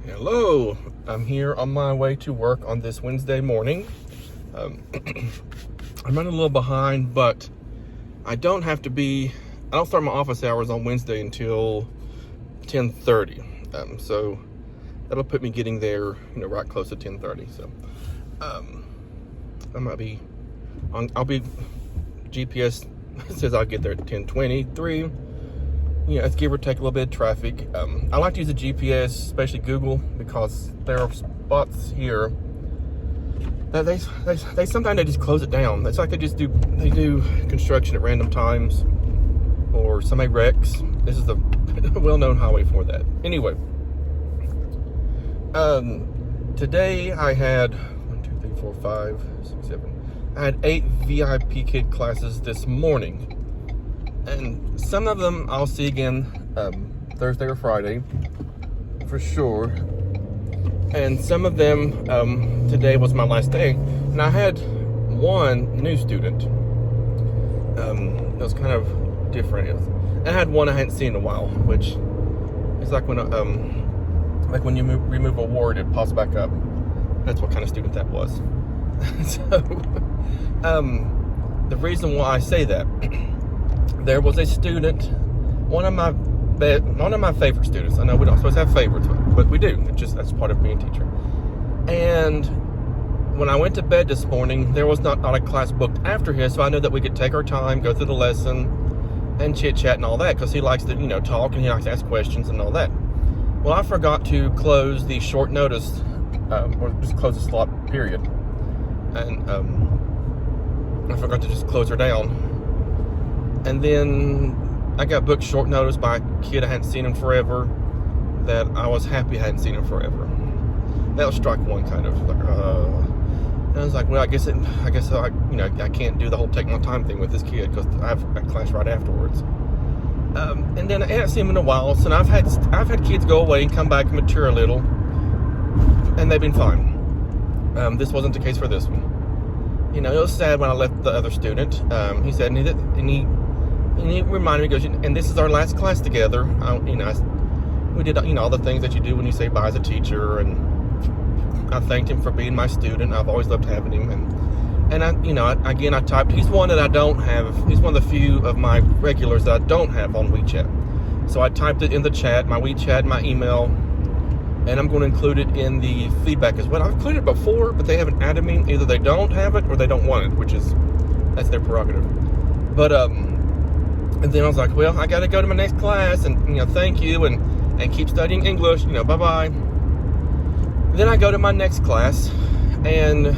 Hello, I'm here on my way to work on this Wednesday morning. I'm running a little behind, but I don't start my office hours on Wednesday until 10:30. So that'll put me getting there, right close to 10:30. So I'll be GPS says I'll get there at 10:23. It's give or take a little bit of traffic. I like to use the GPS, especially Google, because there are spots here that they sometimes they just close it down. It's like they do construction at random times, or somebody wrecks. This is the well-known highway for that. Anyway, today I had 8 VIPKid classes this morning. And some of them I'll see again Thursday or Friday, for sure. And some of them, today was my last day. And I had one new student. It was kind of different. I had one I hadn't seen in a while, which is like when you remove a word, it pops back up. That's what kind of student that was. So, the reason why I say that, there was a student, one of my favorite students. I know we don't supposed to have favorites, but we do. That's part of being a teacher. And when I went to bed this morning, there was not a class booked after his, so I knew that we could take our time, go through the lesson, and chit chat and all that, because he likes to, talk, and he likes to ask questions and all that. Well, I forgot to close the short notice, or just close the slot period, and I forgot to just close her down. And then I got booked short notice by a kid I hadn't seen him forever, that I was happy I hadn't seen him forever. That was strike one, kind of. And I was like, well, I guess I can't do the whole take my time thing with this kid, because I have a class right afterwards. And then I hadn't seen him in a while, so I've had kids go away and come back and mature a little, and they've been fine. This wasn't the case for this one. It was sad when I left the other student. He said, and he reminded me, goes, and this is our last class together. We did, all the things that you do when you say bye as a teacher, and I thanked him for being my student. I've always loved having him, and I typed. He's one that I don't have. He's one of the few of my regulars that I don't have on WeChat. So I typed it in the chat, my WeChat, my email, and I'm going to include it in the feedback as well. I've included it before, but they haven't added me. Either they don't have it or they don't want it, that's their prerogative. But and then I was like, well, I got to go to my next class, and thank you, and keep studying English. Bye bye. Then I go to my next class, and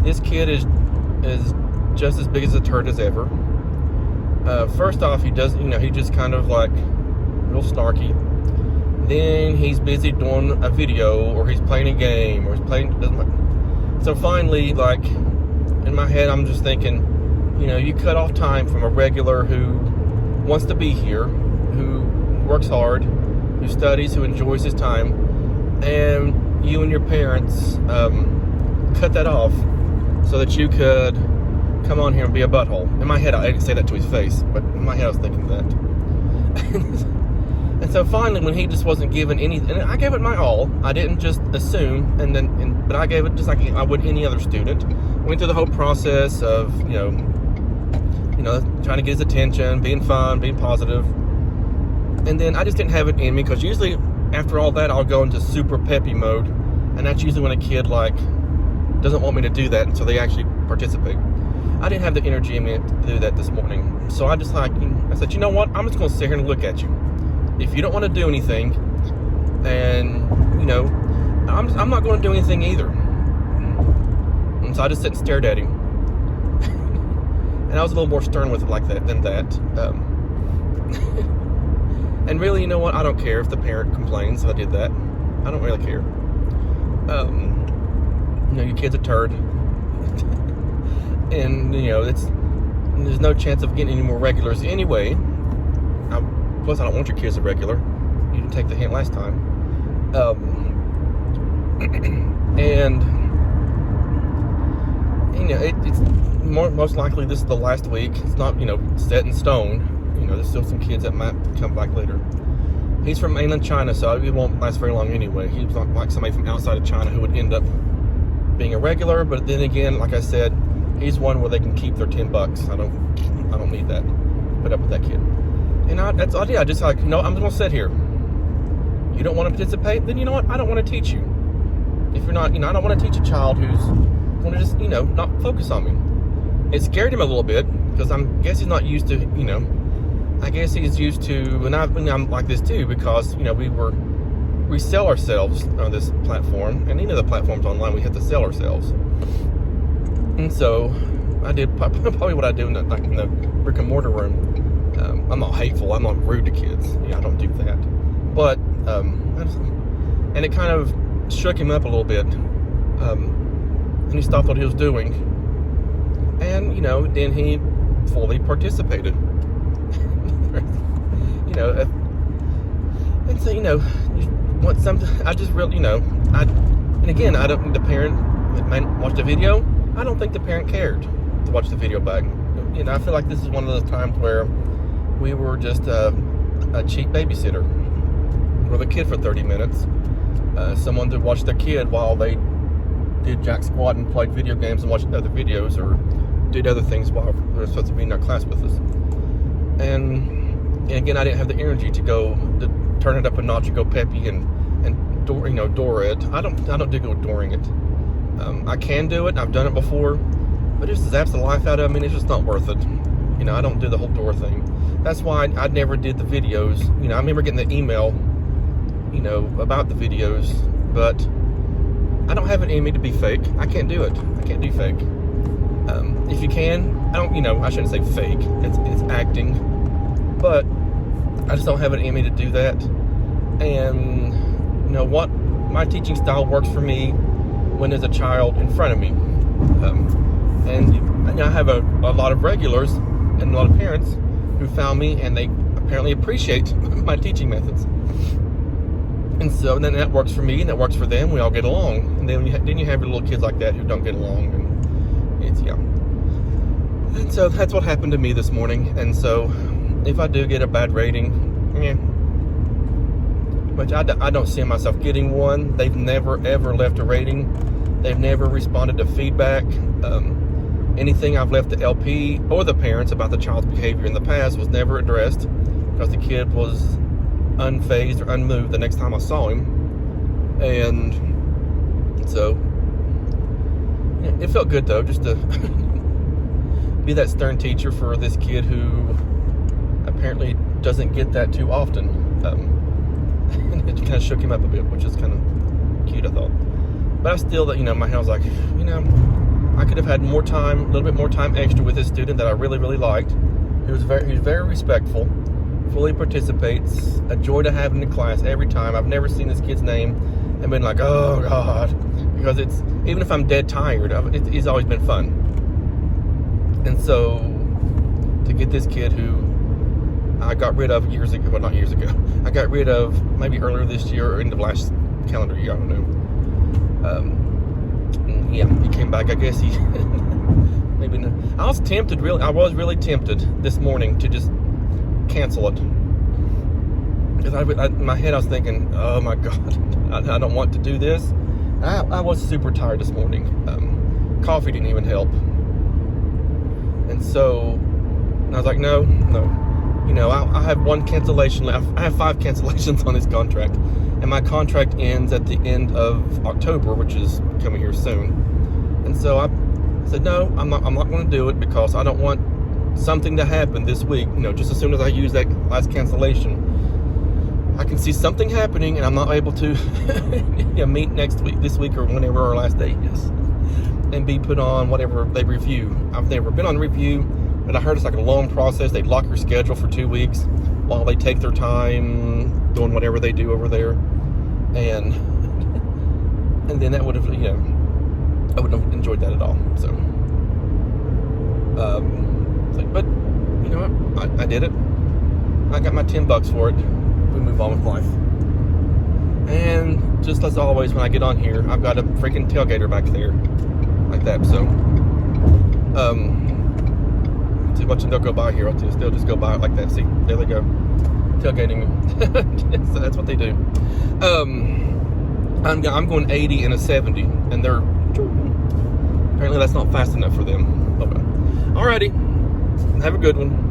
this kid is just as big as a turd as ever. First off, he just kind of like real snarky. Then he's busy doing a video, or he's playing a game, or he's playing. So finally, like in my head, I'm just thinking, you cut off time from a regular who wants to be here, who works hard, who studies, who enjoys his time, and you and your parents cut that off so that you could come on here and be a butthole. In my head, I didn't say that to his face, but in my head, I was thinking that. And so finally, when he just wasn't given anything, and I gave it my all. I didn't just assume, but I gave it just like I would any other student. Went through the whole process of, trying to get his attention, being fun, being positive. And then I just didn't have it in me, because usually after all that, I'll go into super peppy mode. And that's usually when a kid, doesn't want me to do that until they actually participate. I didn't have the energy in me to do that this morning. So I just I said, you know what? I'm just going to sit here and look at you. If you don't want to do anything, and I'm not going to do anything either. And so I just sat and stared at him, and I was a little more stern with it than that. And really, you know what? I don't care if the parent complains I did that. I don't really care. Your kid's a turd, and there's no chance of getting any more regulars anyway. Plus, I don't want your kids a regular. You didn't take the hint last time. And it's most likely this is the last week. It's not, set in stone. There's still some kids that might come back later. He's from mainland China, so it won't last very long anyway. He's not like somebody from outside of China who would end up being a regular. But then again, like I said, he's one where they can keep their $10. I don't need that. Put up with that kid. And that's all. Yeah, just like, I'm just gonna sit here. You don't want to participate? Then you know what? I don't want to teach you. If you're not, I don't want to teach a child who's going to just, not focus on me. It scared him a little bit because I guess he's not used to, I guess he's used to, and I'm like this too, because, we sell ourselves on this platform, and the platforms online, we have to sell ourselves. And so I did probably what I do in the brick and mortar room. I'm not hateful. I'm not rude to kids. I don't do that. But, and it kind of shook him up a little bit. And he stopped what he was doing. And, then he fully participated. And so, you want something, I just really, and again, I don't, the parent might watch the video. I don't think the parent cared to watch the video back. I feel like this is one of those times where we were just a cheap babysitter with a kid for 30 minutes. Someone to watch their kid while they did jack squat and played video games and watched other videos or did other things while they were supposed to be in our class with us. And again, I didn't have the energy to go to turn it up a notch and go peppy and door it. I don't do good dooring it. I can do it. I've done it before, but it just zaps the life out of me. And it's just not worth it. I don't do the whole door thing. That's why I never did the videos. I remember getting the email, about the videos, but I don't have it in me to be fake. I can't do it. I can't do fake. If you can, I shouldn't say fake. It's acting, but I just don't have it in me to do that. And what? My teaching style works for me when there's a child in front of me. And I have a lot of regulars and a lot of parents who found me, and they apparently appreciate my teaching methods. And so then that works for me, and that works for them. We all get along. And then you have your little kids like that who don't get along, and it's And so that's what happened to me this morning. And so if I do get a bad rating, which I don't see myself getting one. They've never ever left a rating. They've never responded to feedback. Anything I've left the LP or the parents about the child's behavior in the past was never addressed because the kid was unfazed or unmoved the next time I saw him. And so it felt good though, just to be that stern teacher for this kid who apparently doesn't get that too often. And it kind of shook him up a bit, which is kind of cute, I thought. But I still, my head was like, I could have had more time, a little bit more time extra with this student that I really, really liked. He was very respectful, fully participates, a joy to have in the class every time. I've never seen this kid's name and been like, oh God, because it's, even if I'm dead tired, it's always been fun. And so to get this kid who I got rid of years ago, well, not years ago, I got rid of maybe earlier this year or into last calendar year, I don't know. He came back. I guess he maybe not. I was really tempted this morning to just cancel it because in my head I was thinking, oh my God, I don't want to do this. I was super tired this morning. Coffee didn't even help, and so I was like, no. I have one cancellation left. I have 5 cancellations on this contract, and my contract ends at the end of October, which is coming here soon. And so I said, no, I'm not going to do it because I don't want something to happen this week. Just as soon as I use that last cancellation, I can see something happening, and I'm not able to meet this week, or whenever our last day is, and be put on whatever they review. I've never been on review. But I heard it's like a long process. They lock your schedule for 2 weeks while they take their time doing whatever they do over there, and then that would have, I wouldn't have enjoyed that at all. So, but you know what? I did it. I got my $10 for it. We move on with life. And just as always, when I get on here, I've got a freaking tailgater back there, like that. So, see, watching they'll go by here. They'll just go by like that. See, there they go. tailgating. So that's what they do. I'm going 80 and a 70, and they're apparently that's not fast enough for them. Okay. Alrighty, have a good one.